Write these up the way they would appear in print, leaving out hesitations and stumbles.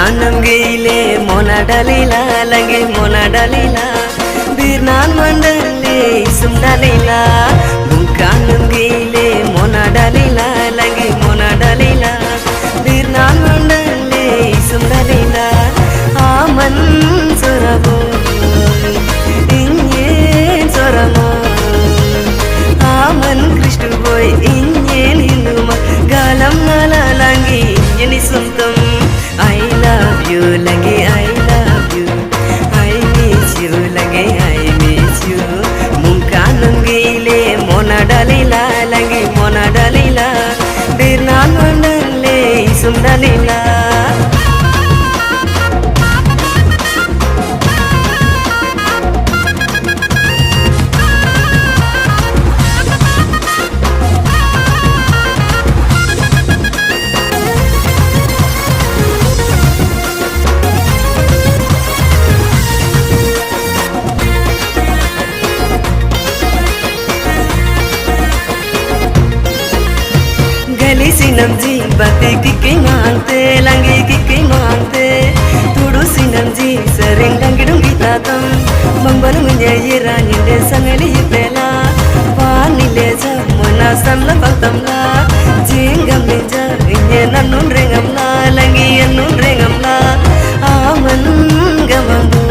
Bungkanam gile mona dalila lagi mona dalila birnan mandale isum dalila Bungkanam gile mona dalila lagi mona dalila birnan mandale isum dalila aman sorabo inyen soramo aman Krishna boy inyen hinduma galam nala langi yeni suntam I love you lagi I love you I miss you lagi I miss you Bungkanam gile mona dalila lagi mona dalila birnan mandale isum dalila गली synonym जी बातें किके मांगते लंगे किके मांगते Tudu synonym जी सरेंग लंगिडुं गीता तम मंगल मुझे ये रानी ले संगली पेला पानी ले जा मना संला पतमला जिंगम ले जा इन्हे नन्नुन रेंगमला लंगी अन्नुन रेंगमला आमन गमंगो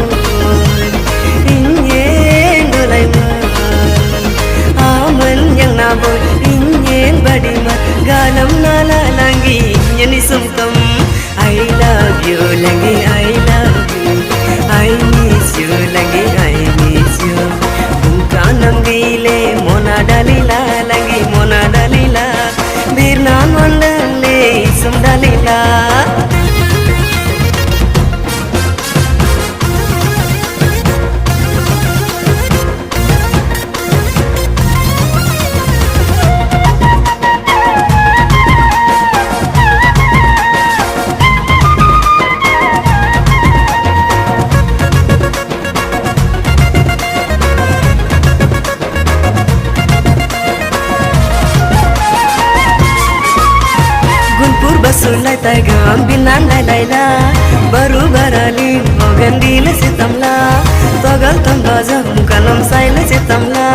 इन्हे डोलाई आमन yang nabo inyen badima galam nala langi yani sumtam I love you langi I love you I miss you langi I miss you Bungkanam gile mona dalila langi mona dalila birnan mandale isum dalila Sulai tagam binan lai laila baru barali mogandile sitamla togal tambaza Bungkanam saile sitamla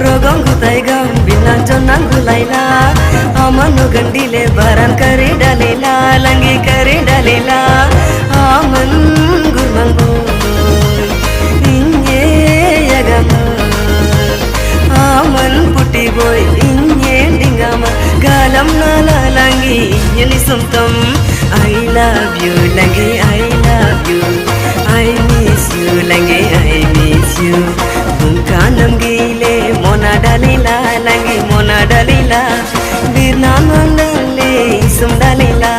rogam gutaigam binan jonnan gulaila amanu gandile baran kare dalila langi kare dalila aman gurmango inye yagama aman putti boy inye dingama galam nala langi yani sumtam I love you langi I love you I miss you langi I miss you Bungkanam gile mona dalila langi mona dalila birnan mandale isum dalila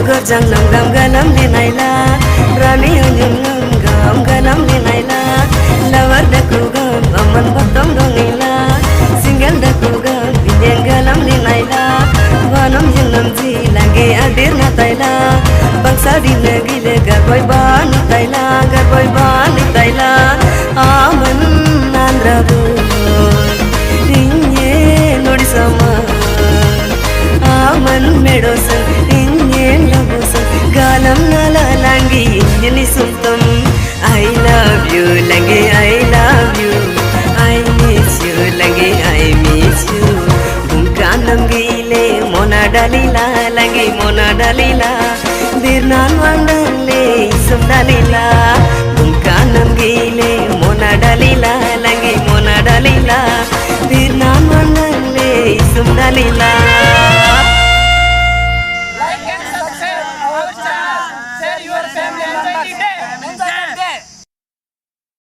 Gorjang langgam galam di naila Rani hanyum langgam galam di naila Lawar daku gam aman bottom dongila Single daku gam pinjeng galam di naila Wanam yenam ji lagi adir na taila Bangsa di negile garboy bani taila Garboy bani taila Aman nandra boy Inye nodi sama Aman medosan galam nala langi yani sumtam I love you langi I love you I miss you langi I miss you Bungkanam gile mona dalila langi mona dalila birnan mandale isum dalila